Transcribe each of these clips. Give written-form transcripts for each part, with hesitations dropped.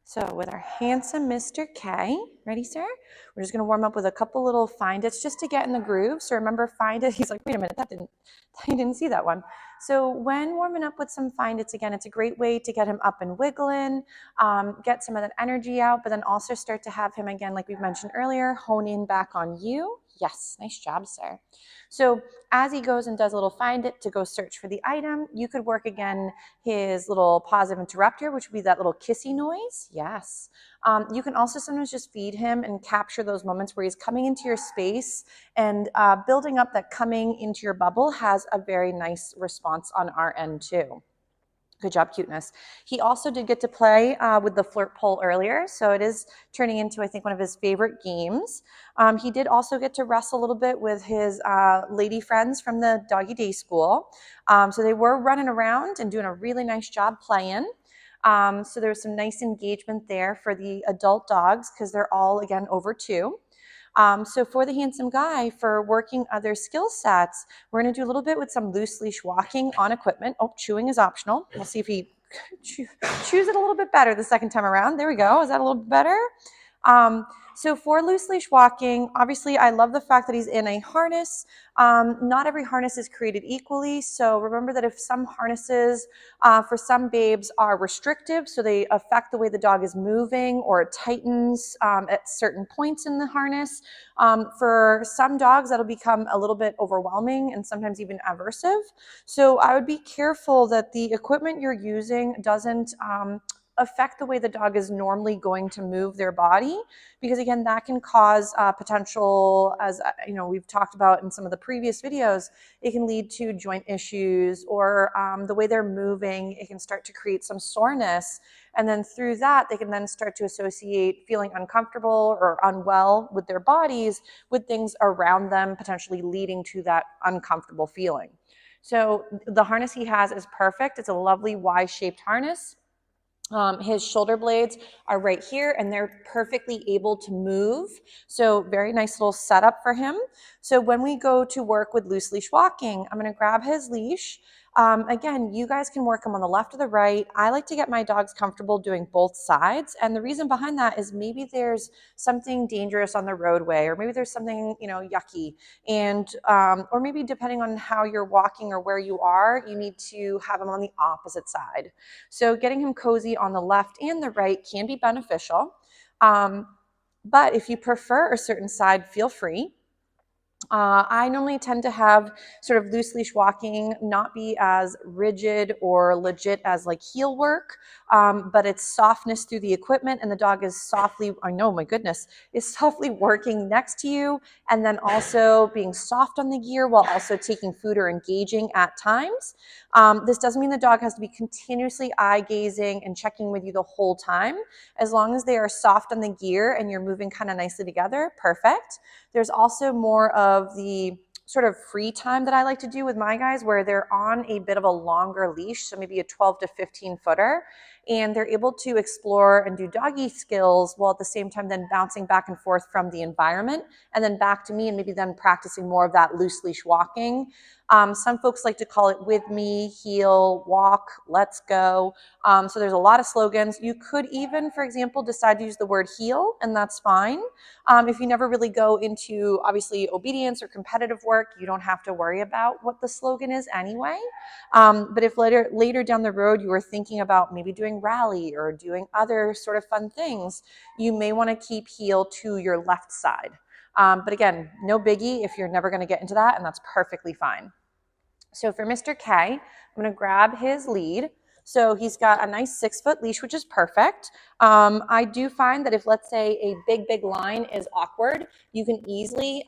So with our handsome Mr. K, ready, sir? We're just gonna warm up with a couple little find it's just to get in the groove. So remember, find it. He's like, wait a minute, I didn't see that one. So when warming up with some find it's, again, it's a great way to get him up and wiggling, get some of that energy out, but then also start to have him, again, like we've mentioned earlier, hone in back on you. Yes, nice job, sir. So as he goes and does a little find it to go search for the item, you could work again his little positive interrupter, which would be that little kissy noise. Yes. You can also sometimes just feed him and capture those moments where he's coming into your space, and building up that coming into your bubble has a very nice response on our end too. Good job, cuteness. He also did get to play with the flirt pole earlier, so it is turning into, I think, one of his favorite games. He did also get to wrestle a little bit with his lady friends from the doggy day school. So they were running around and doing a really nice job playing. So there was some nice engagement there for the adult dogs because they're all, again, over 2. So for the handsome guy, for working other skill sets, we're going to do a little bit with some loose leash walking on equipment. Oh, chewing is optional. We'll see if he chews it a little bit better the second time around. There we go. Is that a little bit better? So for loose leash walking, obviously I love the fact that he's in a harness. Not every harness is created equally. So remember that if some harnesses for some babes are restrictive, so they affect the way the dog is moving, or it tightens at certain points in the harness, for some dogs that'll become a little bit overwhelming and sometimes even aversive. So I would be careful that the equipment you're using doesn't affect the way the dog is normally going to move their body, because again, that can cause potential, as you know, we've talked about in some of the previous videos, it can lead to joint issues, or the way they're moving, it can start to create some soreness, and then through that they can then start to associate feeling uncomfortable or unwell with their bodies with things around them, potentially leading to that uncomfortable feeling. So the harness he has is perfect. It's a lovely Y-shaped harness. His shoulder blades are right here, and they're perfectly able to move. So very nice little setup for him. So when we go to work with loose leash walking, I'm going to grab his leash. Again, you guys can work them on the left or the right. I like to get my dogs comfortable doing both sides. And the reason behind that is maybe there's something dangerous on the roadway, or maybe there's something, you know, yucky. And, or maybe depending on how you're walking or where you are, you need to have him on the opposite side. So getting him cozy on the left and the right can be beneficial. But if you prefer a certain side, feel free. I normally tend to have sort of loose leash walking not be as rigid or legit as like heel work, but it's softness through the equipment, and the dog is softly, I know, my goodness, is softly working next to you, and then also being soft on the gear while also taking food or engaging at times. This doesn't mean the dog has to be continuously eye gazing and checking with you the whole time. As long as they are soft on the gear and you're moving kind of nicely together, perfect. There's also more of the sort of free time that I like to do with my guys, where they're on a bit of a longer leash, so maybe a 12 to 15 footer, and they're able to explore and do doggy skills while at the same time then bouncing back and forth from the environment and then back to me, and maybe then practicing more of that loose leash walking. Some folks like to call it with me, heel, walk, let's go. So there's a lot of slogans. You could even, for example, decide to use the word heel, and that's fine. If you never really go into, obviously, obedience or competitive work, you don't have to worry about what the slogan is anyway. But if later down the road you were thinking about maybe doing rally or doing other sort of fun things, you may want to keep heel to your left side. But again, no biggie if you're never going to get into that, and that's perfectly fine. So for Mr. K, I'm going to grab his lead. So he's got a nice 6-foot leash, which is perfect. I do find that if, let's say, a big line is awkward, you can easily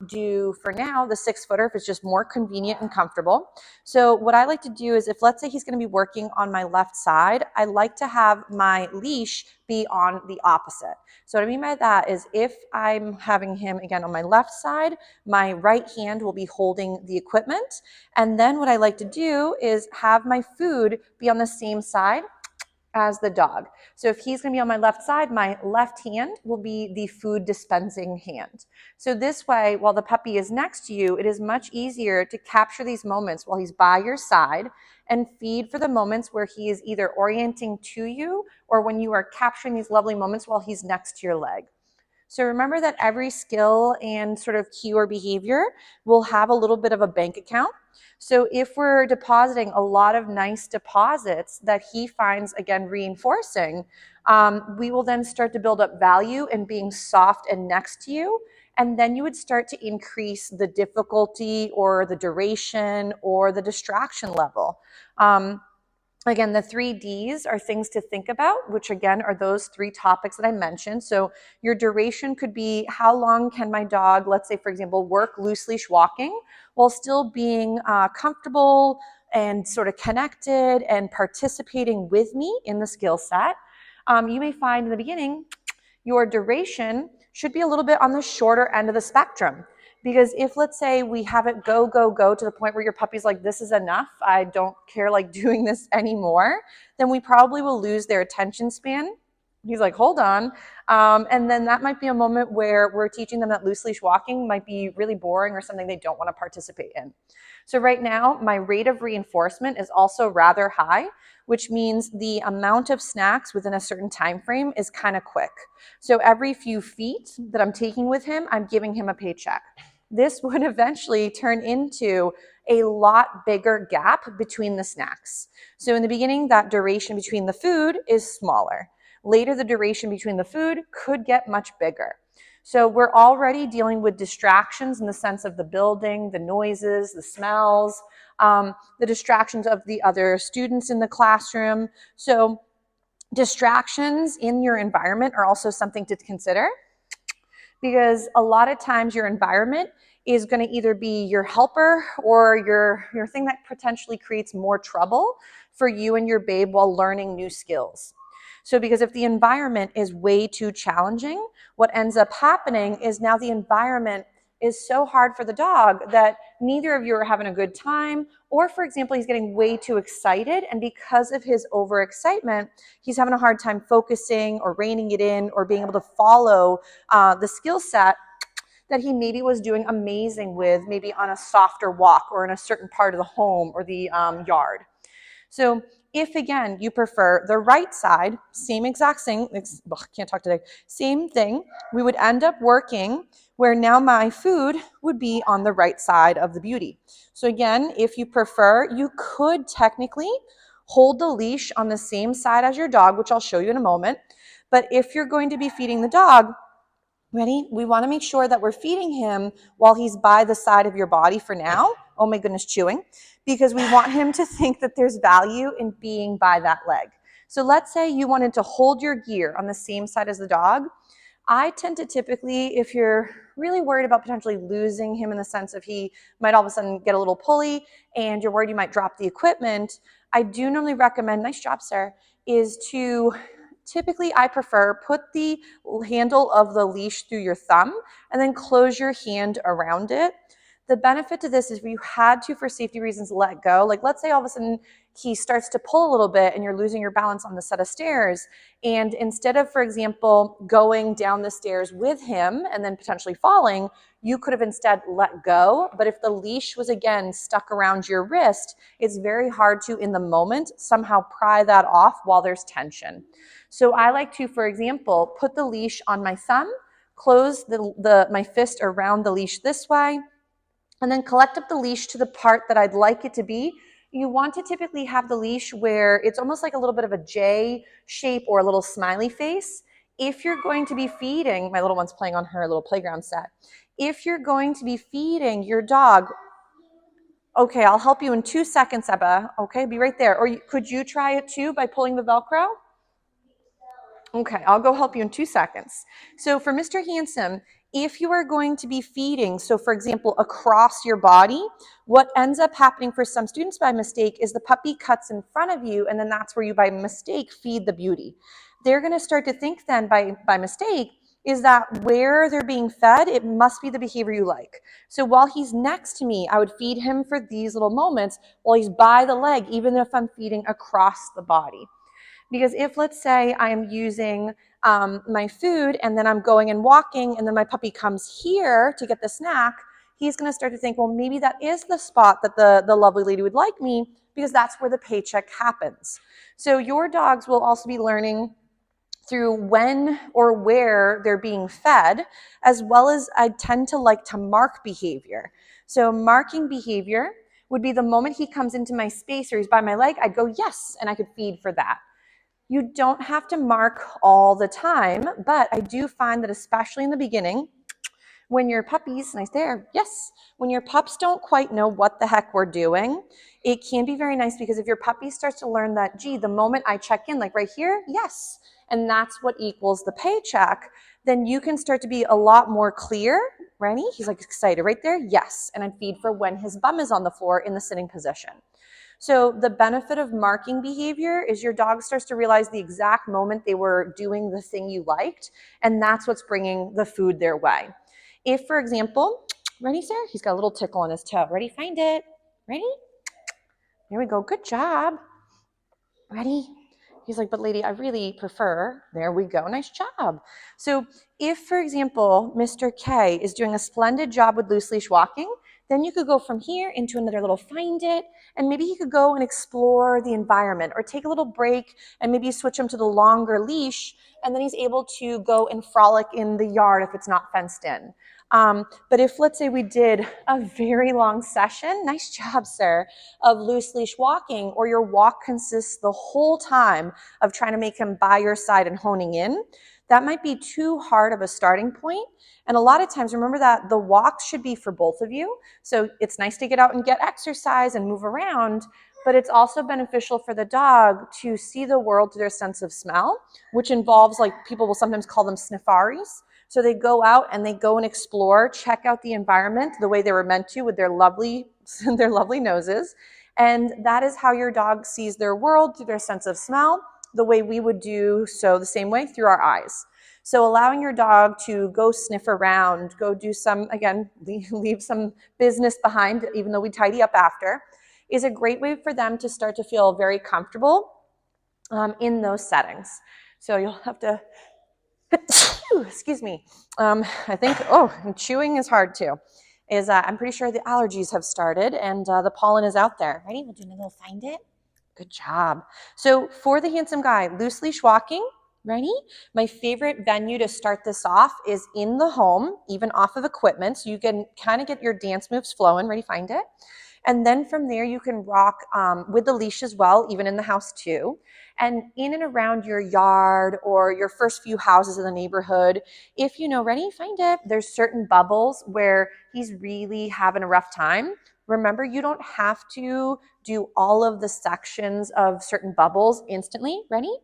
do, for now, the 6-footer if it's just more convenient and comfortable. So what I like to do is, if let's say he's going to be working on my left side, I like to have my leash be on the opposite. So what I mean by that is, if I'm having him again on my left side, my right hand will be holding the equipment. And then what I like to do is have my food be on the same side. as the dog. So if he's going to be on my left side, my left hand will be the food dispensing hand. So this way, while the puppy is next to you, it is much easier to capture these moments while he's by your side and feed for the moments where he is either orienting to you or when you are capturing these lovely moments while he's next to your leg. So remember that every skill and sort of cue or behavior will have a little bit of a bank account. So if we're depositing a lot of nice deposits that he finds, again, reinforcing, we will then start to build up value in being soft and next to you. And then you would start to increase the difficulty or the duration or the distraction level. Again, the 3Ds are things to think about, which again are those 3 topics that I mentioned. So your duration could be how long can my dog, let's say for example, work loose leash walking while still being comfortable and sort of connected and participating with me in the skill set. You may find in the beginning, your duration should be a little bit on the shorter end of the spectrum. Because if, let's say, we have it go to the point where your puppy's like, this is enough, I don't care like doing this anymore, then we probably will lose their attention span. He's like, hold on. And then that might be a moment where we're teaching them that loose leash walking might be really boring or something they don't want to participate in. So right now, my rate of reinforcement is also rather high, which means the amount of snacks within a certain time frame is kind of quick. So every few feet that I'm taking with him, I'm giving him a paycheck. This would eventually turn into a lot bigger gap between the snacks. So in the beginning, that duration between the food is smaller. Later, the duration between the food could get much bigger. So we're already dealing with distractions in the sense of the building, the noises, the smells, the distractions of the other students in the classroom. So distractions in your environment are also something to consider, because a lot of times your environment is going to either be your helper or your thing that potentially creates more trouble for you and your babe while learning new skills. So because if the environment is way too challenging, what ends up happening is now the environment is so hard for the dog that neither of you are having a good time, or for example, he's getting way too excited, and because of his overexcitement, he's having a hard time focusing or reining it in or being able to follow the skill set that he maybe was doing amazing with, maybe on a softer walk or in a certain part of the home or the yard. So if, again, you prefer the right side, same exact thing, can't talk today, same thing, we would end up working where now my food would be on the right side of the beauty. So again, if you prefer, you could technically hold the leash on the same side as your dog, which I'll show you in a moment. But if you're going to be feeding the dog, ready? We want to make sure that we're feeding him while he's by the side of your body for now. Oh my goodness, chewing. Because we want him to think that there's value in being by that leg. So let's say you wanted to hold your gear on the same side as the dog. I tend to typically, if you're really worried about potentially losing him in the sense of he might all of a sudden get a little pulley and you're worried you might drop the equipment, I do normally recommend, nice job, sir, is to typically, I prefer put the handle of the leash through your thumb and then close your hand around it. The benefit to this is if you had to, for safety reasons, let go, like let's say all of a sudden he starts to pull a little bit and you're losing your balance on the set of stairs, and instead of, for example, going down the stairs with him and then potentially falling, you could have instead let go. But if the leash was, again, stuck around your wrist, it's very hard to, in the moment, somehow pry that off while there's tension. So I like to, for example, put the leash on my thumb, close my fist around the leash this way, and then collect up the leash to the part that I'd like it to be. You want to typically have the leash where it's almost like a little bit of a J shape or a little smiley face. If you're going to be feeding, my little one's playing on her little playground set. If you're going to be feeding your dog, okay, I'll help you in 2 seconds, Ebba. Okay, be right there. Or could you try it too by pulling the Velcro? Okay, I'll go help you in 2 seconds. So for Mr. Handsome, if you are going to be feeding, so for example, across your body, what ends up happening for some students by mistake is the puppy cuts in front of you, and then that's where you by mistake feed the beauty. They're going to start to think then by mistake is that where they're being fed, it must be the behavior you like. So while he's next to me, I would feed him for these little moments while he's by the leg, even if I'm feeding across the body. Because if, let's say, I am using my food and then I'm going and walking and then my puppy comes here to get the snack, he's going to start to think, well, maybe that is the spot that the lovely lady would like me, because that's where the paycheck happens. So your dogs will also be learning through when or where they're being fed, as well as I tend to like to mark behavior. So marking behavior would be the moment he comes into my space or he's by my leg, I'd go, yes, and I could feed for that. You don't have to mark all the time, but I do find that especially in the beginning, when your puppies, nice there, yes, when your pups don't quite know what the heck we're doing, it can be very nice, because if your puppy starts to learn that, gee, the moment I check in, like right here, yes, and that's what equals the paycheck, then you can start to be a lot more clear. Ready? He's like excited right there, yes, and I'd feed for when his bum is on the floor in the sitting position. So the benefit of marking behavior is your dog starts to realize the exact moment they were doing the thing you liked, and that's what's bringing the food their way. If, for example, ready, sir? He's got a little tickle on his toe. Ready? Find it. Ready? Here we go. Good job. Ready? He's like, but lady, I really prefer. There we go. Nice job. So if, for example, Mr. K is doing a splendid job with loose leash walking, then you could go from here into another little find it, and maybe he could go and explore the environment, or take a little break and maybe switch him to the longer leash, and then he's able to go and frolic in the yard if it's not fenced in. But if, let's say, we did a very long session, nice job, sir, of loose leash walking, or your walk consists the whole time of trying to make him by your side and honing in, that might be too hard of a starting point. And a lot of times, remember that the walk should be for both of you. So it's nice to get out and get exercise and move around, but it's also beneficial for the dog to see the world through their sense of smell, which involves, like, people will sometimes call them sniffaries. So they go out and they go and explore, check out the environment the way they were meant to, with their lovely noses. And that is how your dog sees their world, through their sense of smell, the way we would do so the same way through our eyes. So allowing your dog to go sniff around, go do some, again, leave some business behind, even though we tidy up after, is a great way for them to start to feel very comfortable in those settings. So you'll have to, excuse me, I think, and chewing is hard too. I'm pretty sure the allergies have started and the pollen is out there. Ready? We'll do a little find it. Good job. So for the handsome guy, loose leash walking, ready? My favorite venue to start this off is in the home, even off of equipment, so you can kind of get your dance moves flowing. Ready? Find it. And then from there, you can rock with the leash as well, even in the house too. And in and around your yard or your first few houses in the neighborhood, if you know, ready, find it, there's certain bubbles where he's really having a rough time. Remember, you don't have to do all of the sections of certain bubbles instantly. Ready?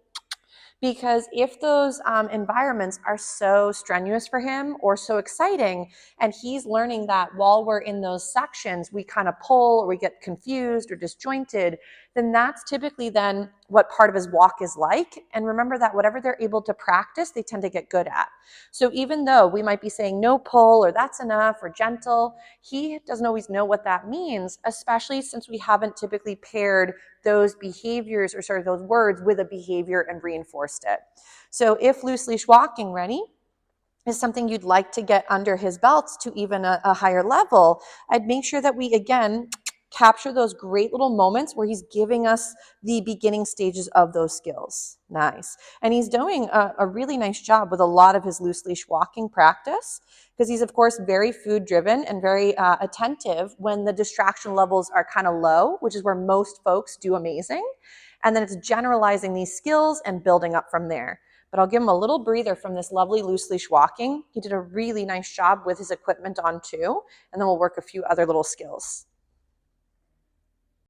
Because if those environments are so strenuous for him or so exciting, and he's learning that while we're in those sections, we kind of pull or we get confused or disjointed, then that's typically then what part of his walk is like. And remember that whatever they're able to practice, they tend to get good at. So even though we might be saying no pull or that's enough or gentle, he doesn't always know what that means, especially since we haven't typically paired those behaviors or those words with a behavior and reinforced it. So if loose leash walking, ready, is something you'd like to get under his belts to even a higher level, I'd make sure that we, again, capture those great little moments where he's giving us the beginning stages of those skills. Nice. And he's doing a really nice job with a lot of his loose leash walking practice, because he's, of course, very food driven and very attentive when the distraction levels are kind of low, which is where most folks do amazing. And then it's generalizing these skills and building up from there. But I'll give him a little breather from this lovely loose leash walking. He did a really nice job with his equipment on too. And then we'll work a few other little skills.